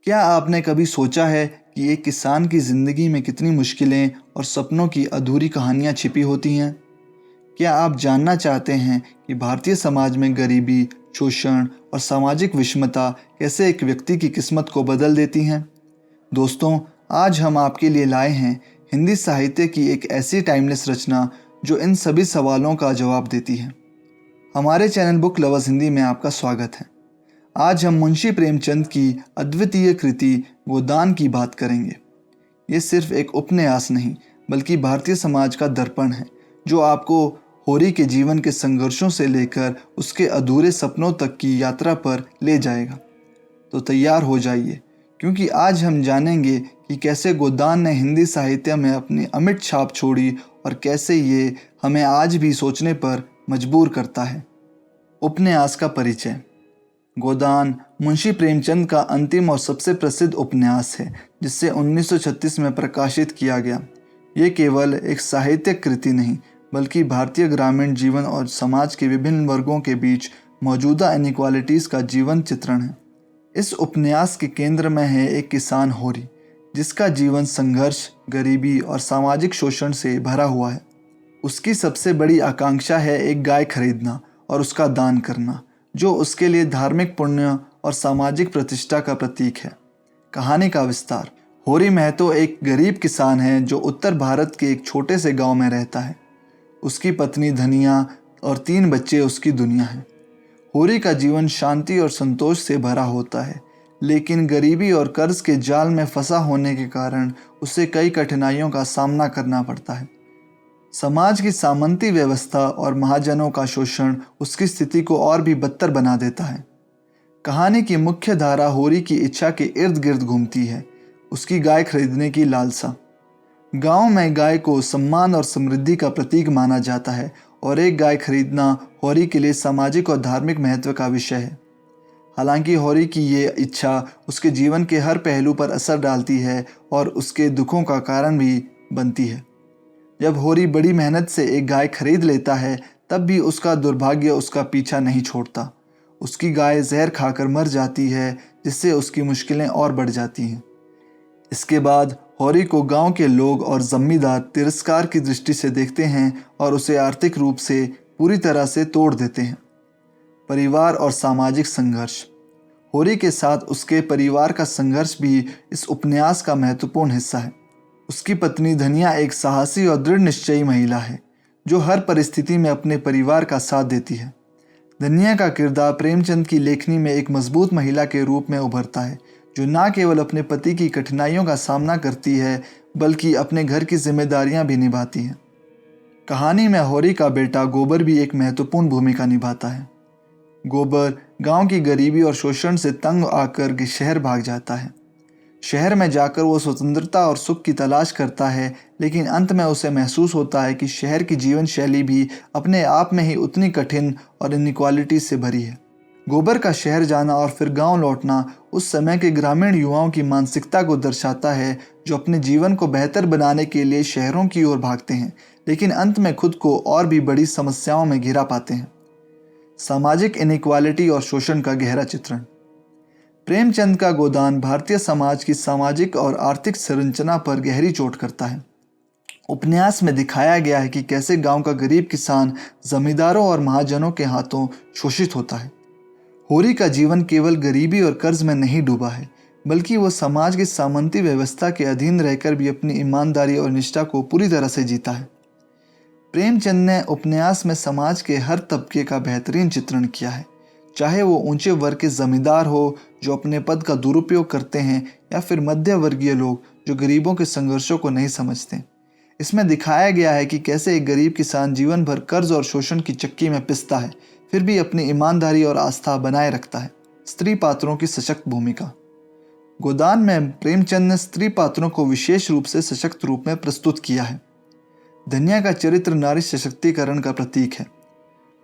क्या आपने कभी सोचा है कि एक किसान की ज़िंदगी में कितनी मुश्किलें और सपनों की अधूरी कहानियाँ छिपी होती हैं? क्या आप जानना चाहते हैं कि भारतीय समाज में गरीबी, शोषण और सामाजिक विषमता कैसे एक व्यक्ति की किस्मत को बदल देती हैं? दोस्तों, आज हम आपके लिए लाए हैं हिंदी साहित्य की एक ऐसी टाइमलेस रचना जो इन सभी सवालों का जवाब देती है। हमारे चैनल बुक लवर्स हिंदी में आपका स्वागत है। आज हम मुंशी प्रेमचंद की अद्वितीय कृति गोदान की बात करेंगे। ये सिर्फ एक उपन्यास नहीं, बल्कि भारतीय समाज का दर्पण है, जो आपको होरी के जीवन के संघर्षों से लेकर उसके अधूरे सपनों तक की यात्रा पर ले जाएगा। तो तैयार हो जाइए, क्योंकि आज हम जानेंगे कि कैसे गोदान ने हिंदी साहित्य में अपनी अमिट छाप छोड़ी और कैसे ये हमें आज भी सोचने पर मजबूर करता है। उपन्यास का परिचय। गोदान मुंशी प्रेमचंद का अंतिम और सबसे प्रसिद्ध उपन्यास है, जिसे 1936 में प्रकाशित किया गया। ये केवल एक साहित्यिक कृति नहीं, बल्कि भारतीय ग्रामीण जीवन और समाज के विभिन्न वर्गों के बीच मौजूदा इनइक्वालिटीज़ का जीवन चित्रण है। इस उपन्यास के केंद्र में है एक किसान होरी, जिसका जीवन संघर्ष, गरीबी और सामाजिक शोषण से भरा हुआ है। उसकी सबसे बड़ी आकांक्षा है एक गाय खरीदना और उसका दान करना, जो उसके लिए धार्मिक पुण्य और सामाजिक प्रतिष्ठा का प्रतीक है। कहानी का विस्तार। होरी महतो एक गरीब किसान है जो उत्तर भारत के एक छोटे से गांव में रहता है। उसकी पत्नी धनिया और 3 बच्चे उसकी दुनिया हैं। होरी का जीवन शांति और संतोष से भरा होता है, लेकिन गरीबी और कर्ज के जाल में फंसा होने के कारण उसे कई कठिनाइयों का सामना करना पड़ता है। समाज की सामंती व्यवस्था और महाजनों का शोषण उसकी स्थिति को और भी बदतर बना देता है। कहानी की मुख्य धारा होरी की इच्छा के इर्द गिर्द घूमती है, उसकी गाय खरीदने की लालसा। गांव में गाय को सम्मान और समृद्धि का प्रतीक माना जाता है और एक गाय खरीदना होरी के लिए सामाजिक और धार्मिक महत्व का विषय है। हालांकि होरी की ये इच्छा उसके जीवन के हर पहलू पर असर डालती है और उसके दुखों का कारण भी बनती है। जब होरी बड़ी मेहनत से एक गाय खरीद लेता है, तब भी उसका दुर्भाग्य उसका पीछा नहीं छोड़ता। उसकी गाय जहर खाकर मर जाती है, जिससे उसकी मुश्किलें और बढ़ जाती हैं। इसके बाद होरी को गांव के लोग और जमींदार तिरस्कार की दृष्टि से देखते हैं और उसे आर्थिक रूप से पूरी तरह से तोड़ देते हैं। परिवार और सामाजिक संघर्ष। होरी के साथ उसके परिवार का संघर्ष भी इस उपन्यास का महत्वपूर्ण हिस्सा है। उसकी पत्नी धनिया एक साहसी और दृढ़ निश्चयी महिला है, जो हर परिस्थिति में अपने परिवार का साथ देती है। धनिया का किरदार प्रेमचंद की लेखनी में एक मजबूत महिला के रूप में उभरता है, जो न केवल अपने पति की कठिनाइयों का सामना करती है, बल्कि अपने घर की जिम्मेदारियां भी निभाती है। कहानी में होरी का बेटा गोबर भी एक महत्वपूर्ण भूमिका निभाता है। गोबर गांव की गरीबी और शोषण से तंग आकर शहर भाग जाता है। शहर में जाकर वो स्वतंत्रता और सुख की तलाश करता है, लेकिन अंत में उसे महसूस होता है कि शहर की जीवन शैली भी अपने आप में ही उतनी कठिन और इनइक्वालिटी से भरी है। गोबर का शहर जाना और फिर गांव लौटना उस समय के ग्रामीण युवाओं की मानसिकता को दर्शाता है, जो अपने जीवन को बेहतर बनाने के लिए शहरों की ओर भागते हैं, लेकिन अंत में खुद को और भी बड़ी समस्याओं में घिरा पाते हैं। सामाजिक इनइक्वालिटी और शोषण का गहरा चित्रण। प्रेमचंद का गोदान भारतीय समाज की सामाजिक और आर्थिक संरचना पर गहरी चोट करता है। उपन्यास में दिखाया गया है कि कैसे गांव का गरीब किसान जमींदारों और महाजनों के हाथों शोषित होता है। होरी का जीवन केवल गरीबी और कर्ज में नहीं डूबा है, बल्कि वो समाज की सामंती व्यवस्था के अधीन रहकर भी अपनी ईमानदारी और निष्ठा को पूरी तरह से जीता है। प्रेमचंद ने उपन्यास में समाज के हर तबके का बेहतरीन चित्रण किया है, चाहे वो ऊंचे वर्ग के जमींदार हो जो अपने पद का दुरुपयोग करते हैं, या फिर मध्य वर्गीय लोग जो गरीबों के संघर्षों को नहीं समझते। इसमें दिखाया गया है कि कैसे एक गरीब किसान जीवन भर कर्ज और शोषण की चक्की में पिसता है, फिर भी अपनी ईमानदारी और आस्था बनाए रखता है। स्त्री पात्रों की सशक्त भूमिका। गोदान में प्रेमचंद ने स्त्री पात्रों को विशेष रूप से सशक्त रूप में प्रस्तुत किया है। धनिया का चरित्र नारी सशक्तिकरण का प्रतीक है।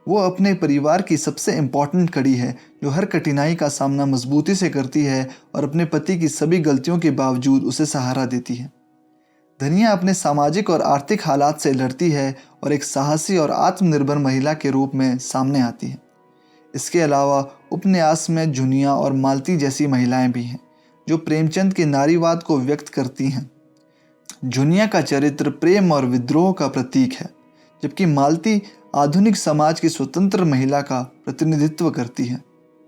वो अपने परिवार की सबसे इम्पॉर्टेंट कड़ी है, जो हर कठिनाई का सामना मजबूती से करती है और अपने पति की सभी गलतियों के बावजूद उसे सहारा देती है। धनिया अपने सामाजिक और आर्थिक हालात से लड़ती है और एक साहसी और आत्मनिर्भर महिला के रूप में सामने आती है। इसके अलावा उपन्यास में जुनिया और मालती जैसी महिलाएं भी हैं, जो प्रेमचंद के नारीवाद को व्यक्त करती हैं। जुनिया का चरित्र प्रेम और विद्रोह का प्रतीक है, जबकि मालती आधुनिक समाज की स्वतंत्र महिला का प्रतिनिधित्व करती है।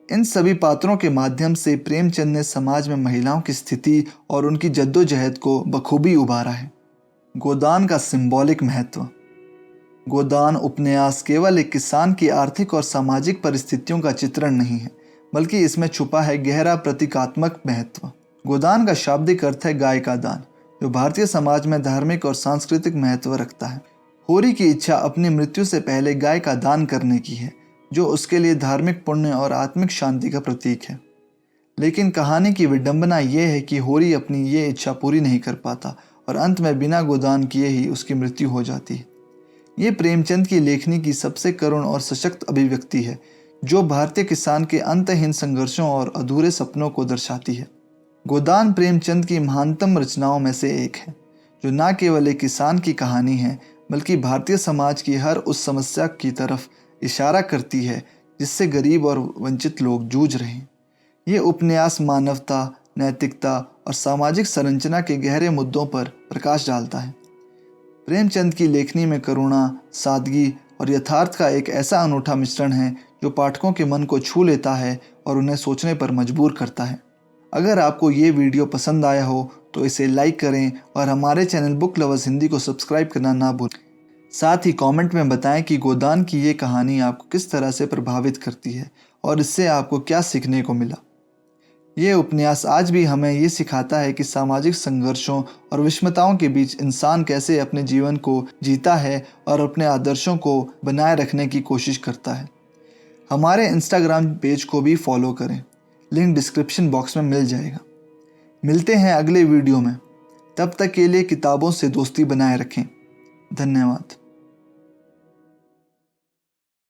इन सभी पात्रों के माध्यम से प्रेमचंद ने समाज में महिलाओं की स्थिति और उनकी जद्दोजहद को बखूबी उभारा है। गोदान का सिंबॉलिक महत्व। गोदान उपन्यास केवल एक किसान की आर्थिक और सामाजिक परिस्थितियों का चित्रण नहीं है, बल्कि इसमें छुपा है गहरा प्रतीकात्मक महत्व। गोदान का शाब्दिक अर्थ है गाय का दान, जो भारतीय समाज में धार्मिक और सांस्कृतिक महत्व रखता है। होरी की इच्छा अपनी मृत्यु से पहले गाय का दान करने की है, जो उसके लिए धार्मिक पुण्य और आत्मिक शांति का प्रतीक है। लेकिन कहानी की विडंबना यह है कि होरी अपनी ये इच्छा पूरी नहीं कर पाता और अंत में बिना गोदान किए ही उसकी मृत्यु हो जाती है। ये प्रेमचंद की लेखनी की सबसे करुण और सशक्त अभिव्यक्ति है, जो भारतीय किसान के अंतहीन संघर्षों और अधूरे सपनों को दर्शाती है। गोदान प्रेमचंद की महानतम रचनाओं में से एक है, जो न केवल एक किसान की कहानी है, बल्कि भारतीय समाज की हर उस समस्या की तरफ इशारा करती है जिससे गरीब और वंचित लोग जूझ रहे हैं। ये उपन्यास मानवता, नैतिकता और सामाजिक संरचना के गहरे मुद्दों पर प्रकाश डालता है। प्रेमचंद की लेखनी में करुणा, सादगी और यथार्थ का एक ऐसा अनूठा मिश्रण है जो पाठकों के मन को छू लेता है और उन्हें सोचने पर मजबूर करता है। अगर आपको ये वीडियो पसंद आया हो तो इसे लाइक करें और हमारे चैनल बुक लवर्स हिंदी को सब्सक्राइब करना ना भूलें। साथ ही कमेंट में बताएं कि गोदान की ये कहानी आपको किस तरह से प्रभावित करती है और इससे आपको क्या सीखने को मिला। ये उपन्यास आज भी हमें ये सिखाता है कि सामाजिक संघर्षों और विषमताओं के बीच इंसान कैसे अपने जीवन को जीता है और अपने आदर्शों को बनाए रखने की कोशिश करता है। हमारे इंस्टाग्राम पेज को भी फॉलो करें, लिंक डिस्क्रिप्शन बॉक्स में मिल जाएगा। मिलते हैं अगले वीडियो में, तब तक के लिए किताबों से दोस्ती बनाए रखें। धन्यवाद।